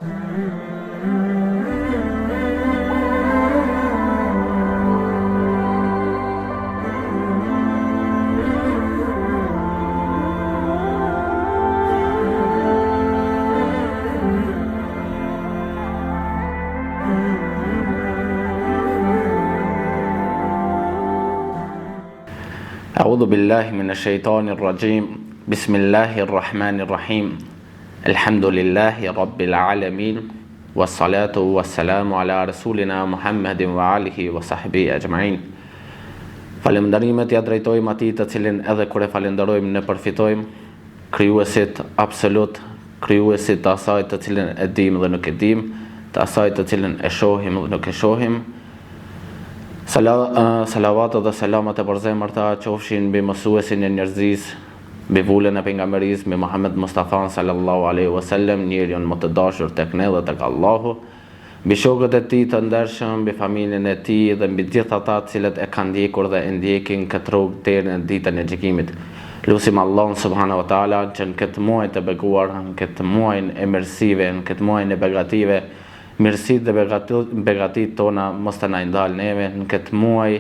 أعوذ بالله من الشيطان الرجيم بسم الله الرحمن الرحيم الحمد لله رب العالمين والصلاة والسلام على رسولنا محمد وآله وصحبه أجمعين. Falënderimet ja drejtojmë atij të cilin edhe kur e falenderojmë ne përfitojmë, krijuesit absolut, krijuesit të asaj të cilin e dim dhe nuk e dim, të asaj të cilin e shohim dhe nuk e shohim. Salavat dhe selamat e përzemërta qofshin mbi mësuesin e njerëzisë, mbi vulën e pejgamberisë, mbi Muhammed Mustafa sallallahu alaihi wasallam, njeriun më të dashur tek ne dhe tek Allahu, mbi shokët e tij të ndershëm, mbi familjen e tij dhe mbi gjithë ata të cilët e kanë ndjekur dhe e ndjekin këtë rrugë deri në ditën e gjykimit. Lutim Allahun subhanahu wa taala që në këtë muaj të beguar, në këtë muaj e mirësive, në këtë muaj e begative, mirësitë dhe begatit tona mos të na ndalë neve në këtë muaj,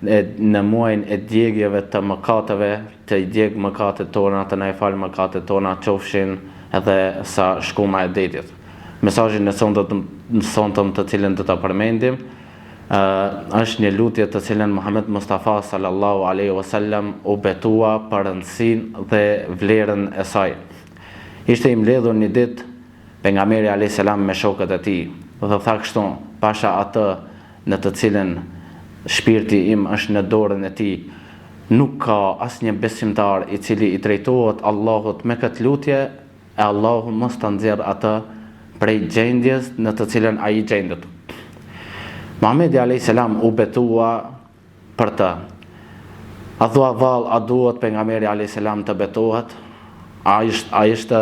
në muajin e djegjeve të mëkateve, të i djeg mëkatet tona, të na i fal mëkatet tona, qofshin edhe sa shkuma e detit. Mesazhin e sonte të cilën do ta përmendim është një lutje të cilën Muhammed Mustafa sallallahu alaihi wasallam u betua për rëndësinë dhe vlerën e saj. Ishte i mbledhur një ditë pejgamberi alayhis salam me shokët e tij dhe tha kështu: pasha atë në të cilën shpirti im është në dorën e tij, nuk ka asnjë besimtar i cili i drejtohet Allahut me këtë lutje e Allahu mos ta nxjerr atë prej gjendjes në të cilën ai gjendet. Muhamedi alayhis salam u betua për të. A thua vallë, a duhet pejgamberi alayhis salam të betohet? A ishte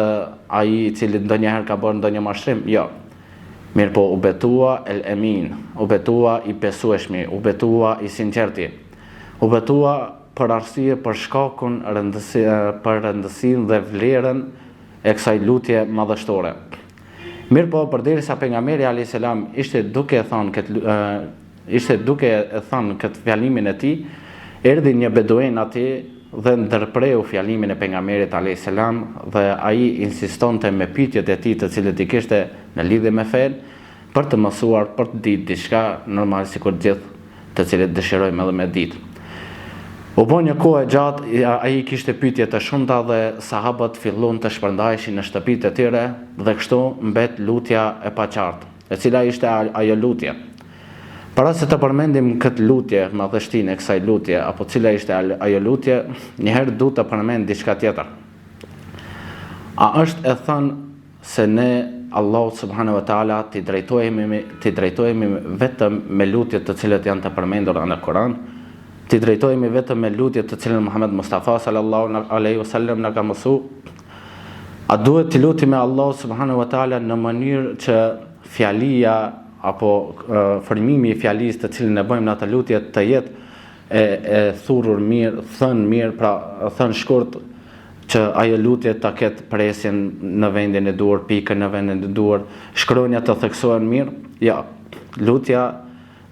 ai i cili ndonjëherë ka bërë ndonjë mashtrim? Jo. Mirë po u betua el emin, u betua i besueshmi, u betua i sinqerti, u betua për arsye, për shkakun, për rëndësinë dhe vlerën e kësaj lutje madhështore. Mirë po përderisa pejgamberi alayhis salam ishte duke e thënë këtë fjalimin e tij, erdhi një beduin aty dhe ndërpreu fjalimin e pejgamberit alayhis salam dhe ai insistonte me pyetjet e tij të cilët i kishte në lidhje me fen për të mësuar, për të ditë diçka, normal sikur gjithë të cilët dëshirojmë edhe me ditë. U bë një kohë e gjatë, ai kishte pyetje të shumta dhe sahabët filluan të shpërndaheshin në shtëpitë e tyre dhe kështu mbet lutja e paqartë. E cila ishte ajo lutje? Para se të përmendim këtë lutje, madhështinë e kësaj lutje, apo cila ishte ajo lutje, njëherë du të përmend diçka tjetër. A është e thënë se ne Allahu subhanahu wa taala ti drejtohemi vetëm me lutjet të cilat janë të përmendura në Kur'an, ti drejtohemi vetëm me lutjet të cilën Muhammed Mustafa sallallahu alaihi wasallam na ka mësuar? A duhet të lutemi Allahu subhanahu wa taala në mënyrë që fjalia apo formimi i fjalisë të cilën e bëjmë në atë lutje të jetë e thurur mirë, thënë mirë, pra thënë shkurt, që ajo lutje ta ketë presjen në vendin e duhur, pikën në vendin e duhur, shkronjat të theksohen mirë? Ja, lutja,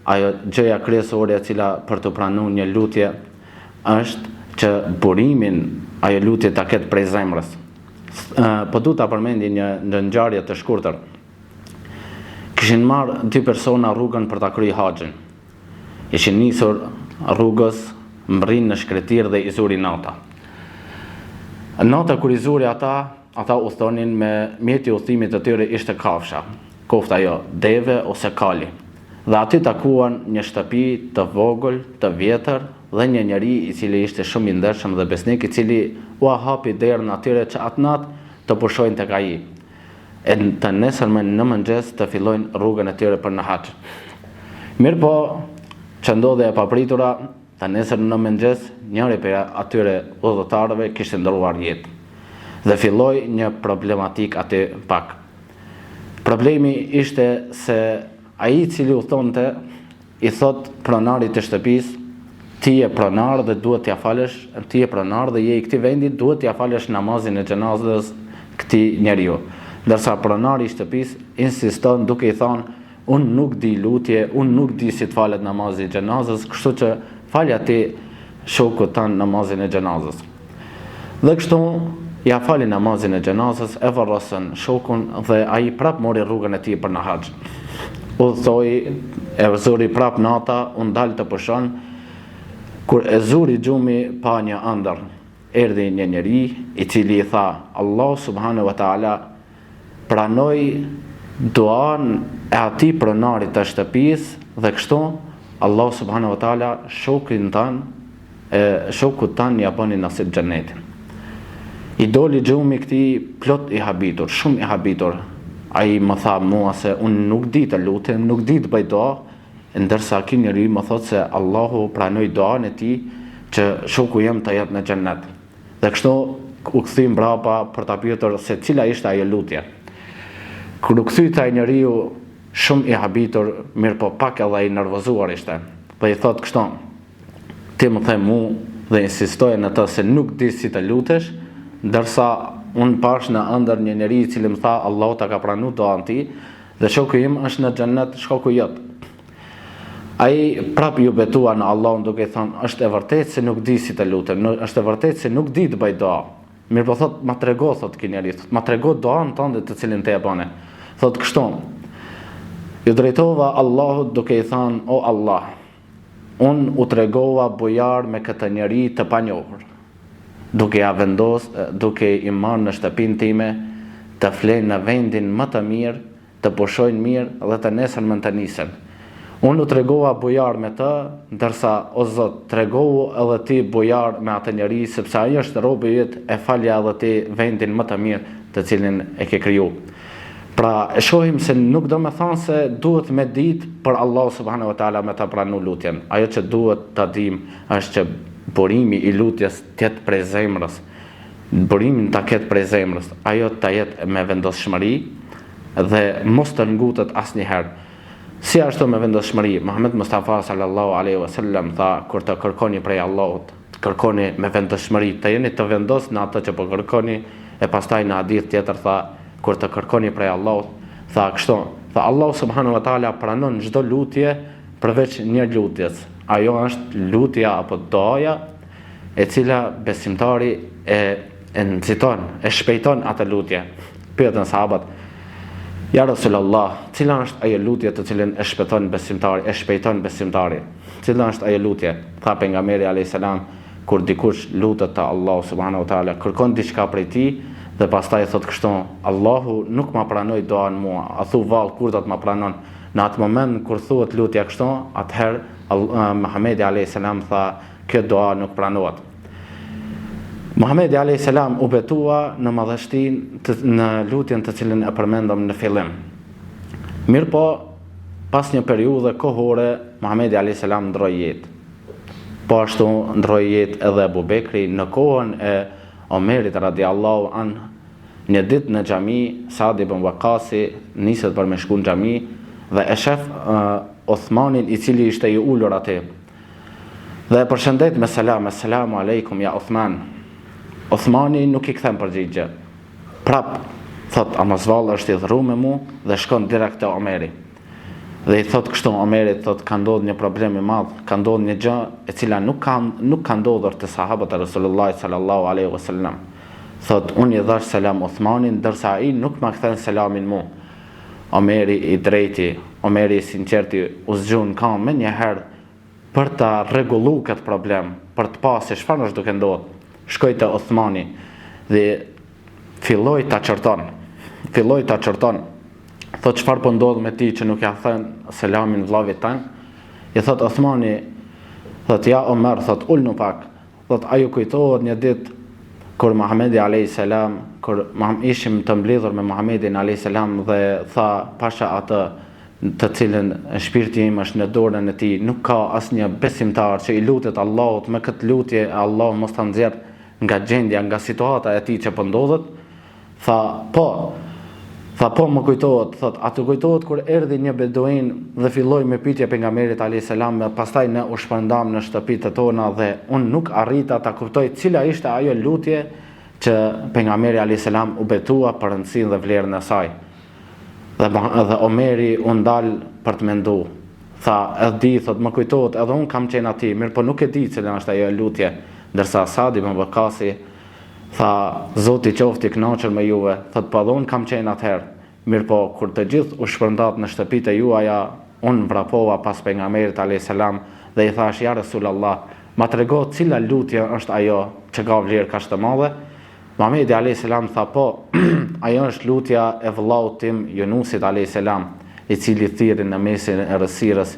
ajo gjëja kryesore e cila për të pranuar një lutje është që burimin ajo lutje ta ketë prej zemrës. Po du ta përmendi një ngjarje të shkurtër. Kishin marrë dy persona rrugën për ta kryer haxhin. Ishin nisur rrugës, mbrin në shkretir dhe i zuri nata. Nata kur i zuri ata u thonin me mjeti udhëtimit të tyre ishte kafsha, kofta jo, deve ose kali. Dhe aty takuan një shtëpi të vogël, të vjetër dhe një njeri i cili ishte shumë i ndershëm dhe besnik, i cili u hapi derën atyre që atë natë të pushojnë tek ai. E të nesërmen në mëngjes të fillojnë rrugën e tyre për në haxh. Mirë po, që ndodhe e papritura, të nesër në mëngjes, njëri për atyre udhëtarëve kishte ndëruar jetë. Dhe filloi një problematik aty pak. Problemi ishte se ai i cili u thonte, i thot pronarit të shtëpisë: ti je pronar dhe duhet t'ja falësh, ti je pronar dhe je i këtij vendi, duhet t'ja falësh namazin e xhenazës këtij njeriu. ndërsa pronari I shtëpisë insiston duke I thënë, unë nuk di lutje, unë nuk di si të falet namazi I xhenazës, kështu që falja ti shokut tanë namazin e xhenazës. Dhe kështu ja fali namazin e xhenazës, e varrosën shokun dhe ai prap mori rrugën e tij për në haxh. Udhëtoi, e zuri prap nata, u ndal të pushon. Kur e zuri gjumi pa një ëndër, erdhi një njeri I cili I tha, Allah subhanahu wa taala pranoi duan e atij pronarit të shtëpisë dhe kështu Allah subhanahu wa taala shokut tan ja bani nasib xhenetin. I doli gjumi këtij plot I habitur, shumë I habitur. Ai më tha mua se unë nuk di të lutem, nuk di të bëj dua, ndërsa ky njeri më thot se Allahu pranoi duan e tij që shoku jam të jetë në xhennet. Dhe kështu u kthyi mbrapa për ta pyetur se cila ishte ajo lutje. Kur u kthyi ai njeriu shumë I habitur, mirë po pak edhe I nervozuar ishte. Dhe I thot kështu, ti më the mu dhe insistoje në të se nuk di si të lutesh, ndërsa unë pash në ëndër një njeri I cili më tha Allahu ta ka pranuar duan ti dhe shoku im është në xhennet, shkoku jot. Ai prap ju betua në Allahun duke thënë, është e vërtetë se nuk di si të lutem, është e vërtetë se nuk di të bëj dua. Mirë po thot, ma trego, thot ky njeri, ma trego duan tënde të cilin te e bane. Thot kështu, ju drejtova Allahut duke I thënë, o Allah, unë u tregova bujar me këtë njeri të panjohur, duke ja vendos, duke I marrë në shtëpinë time, të flenë në vendin më të mirë, të pushojnë mirë dhe të nesër më të nisen. Unë u tregova bujar me të, ndërsa o Zot, tregohu edhe ti bujar me atë njeri, sepse ai është robi yt, e falja edhe ti vendin më të mirë të cilin e ke kriju. Pra e shohim se nuk do me thonë se duhet me ditë për Allah subhanahu wa taala me ta pranu lutjen. Ajo që duhet ta dim është që burimi I lutjes tjetë prej zemrës. Burimin ta ketë prej zemrës, ajo ta jetë me vendosshmëri dhe mos të ngutet asnjëherë. Si ashtu me vendosshmëri, Muhammed Mustafa sallallahu alaihi wasallam tha, kur të kërkoni prej Allahut, të kërkoni me vendosshmëri, të jeni të vendos në atë që po kërkoni, e pastaj në hadith tjetër tha, kur të kërkoni prej Allahut, tha kështu, tha Allahu subhanahu wa taala pranon çdo lutje përveç një lutjes. Ajo është lutja apo doja e cila besimtari e nxiton, e shpejton atë lutje. Pyetën sahabët, ja Rasulullah, cila është ajo lutje të cilën e shpejton besimtari, Cila është ajo lutje? Tha pejgamberi alayhis salam, kur dikush lutet te Allahu subhanahu wa taala, kërkon diçka prej tij dhe pastaj thot kështu, Allahu nuk ma pranoi duan mua. A thu vallë kur do të ma pranon? Në atë moment kur thuhet lutja kështu, atëherë Muhamedi alayhis salam tha, kjo dua nuk pranohet. Muhamedi alayhis salam u betua në madhështinë në lutjen të cilën e përmendëm në fillim. Mirë po, pas një periudhe kohore, Muhamedi alayhis salam ndroi jetë. Po ashtu ndroi jetë edhe Abu Bekri në kohën e Omerit radiallahu anhu. Një ditë në xhami, Saad ibn Waqasi niset për me shku në xhami dhe e shef Uthmanin I cili ishte I ulur aty. Dhe e përshëndet me selam, assalamu alaikum ja Uthman. Uthmani nuk I kthen përgjigje. Prap thot, a mos vallë është I dhru me mu dhe shkon direkt te Omeri. Dhe I thot kështu Omerit, thot ka ndodhur një problem I madh, ka ndodhur një gjë e cila nuk ka ndodhur te sahabët e Resulullah sallallahu alaihi wasallam. Thot, unë I dhash selam Uthmanin, ndërsa ai nuk ma kthen selamin mu. Omeri I drejti, Omeri I sinqerti u zgjun kam me një herë për ta rregullu këtë problem, për të pasë çfarë është duke ndodhur. Shkoi te Uthmani dhe filloi ta çorton. Thot, çfarë po ndodh me ti që nuk ja thën selamin vllavit tan? I thot Uthmani, thot ja Omer, thot ulnu pak. Thot ajo kujtohet një ditë kur Muhamedi alayhis salam, kur ishim të mbledhur me Muhamedin alayhis salam dhe tha pasha atë të cilën shpirti im është në dorën e tij, nuk ka asnjë besimtar që I lutet Allahut me këtë lutje, Allah mos ta nxjerr nga gjendja, nga situata e tij që po ndodhet. Tha po më kujtohet, thot, atë kujtohet kur erdhi një beduin dhe filloi me pyetje pejgamberit alayhis salam, pastaj ne u shpërndam në shtëpitë tona dhe unë nuk arrita ta kuptoj cila ishte ajo lutje që pejgamberi alayhis salam u betua për rëndësinë dhe vlerën e saj. Dhe Omeri u ndal për të menduar. Tha, e di, thot, më kujtohet, edhe unë kam qenë aty, mirë po nuk e di cilën është ajo lutje, ndërsa Sa'd ibn Waqqasi tha, Zoti qoftë i kënaqur me juve, thot, po edhe unë kam qenë atëherë, mirë po kur të gjithë u shpërndat në shtëpitë e juaja, unë vrapova pas pejgamberit alayhis salam dhe i thash, ja Resulallah, ma trego cila lutje është ajo që ka vlerë kaq të madhe. Muhamedi alayhis salam tha, po, ajo është lutja e vëllaut tim Yunusit alayhis salam, i cili thirrri në mesin e rësirës,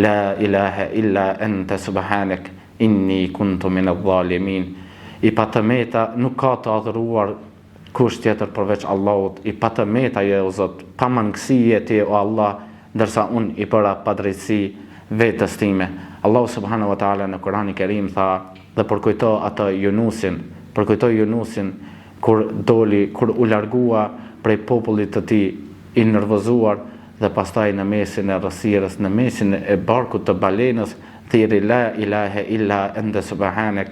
la ilaha illa anta subhanak inni kuntu min adh-dhalimin. I patëmeta nuk ka të adhuruar kush tjetër përveç Allahut, i patëmeta je o Zot, pa mangësie ti o Allah, ndërsa unë i bëra padrejtësi vetës time. Allahu subhanahu wa taala në Kur'anin e Kerim tha dhe përkujto atë Yunusin kur u largua prej popullit të tij i nervozuar dhe pastaj në mesin e rësirës, në mesin e barkut të balenës, thirri la ilaha illa anta subhanak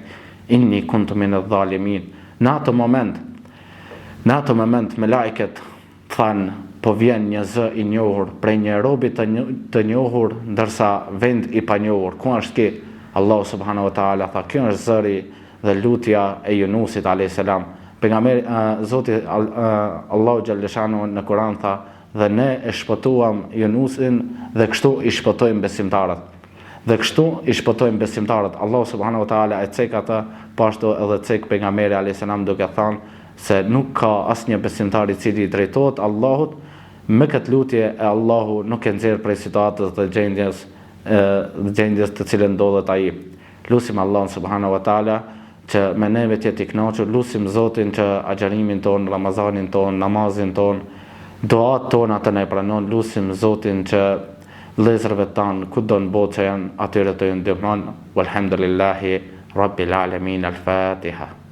inni kuntu min adh-dhalimin. Në atë moment me lajket thanë, po vjen një zë i njohur prej një robi të njohur, ndërsa vend i panjohur. Ku është ki? Allahu subhanahu wa taala tha, kjo është zëri dhe lutja e Yunusit alayhis salam. Pejgamberi Zoti Allahu xhaleshanu në Kur'an tha, dhe ne e shpëtuam Yunusin dhe kështu i shpëtojmë besimtarët. Allahu subhanahu wa taala e cek ata, po ashtu edhe cek pejgamberi alayhis salam duke thënë se nuk ka asnjë besimtar i cili drejtohet Allahut me këtë lutje e Allahu nuk e nxjerr prej situatës dhe gjendjes të cilën ndodhet ai. Lutim Allahun subhanahu wa taala që me neve të jetë i kënaqur, lutim Zotin që agjërimin ton, Ramazanin ton, namazin ton, doat tona të ne pranon, lutim Zotin që vëllezërve tanë kudo në botë që janë atyre të ju ndihmon. Walhamdulillahi rabbil alamin. Al-Fatiha.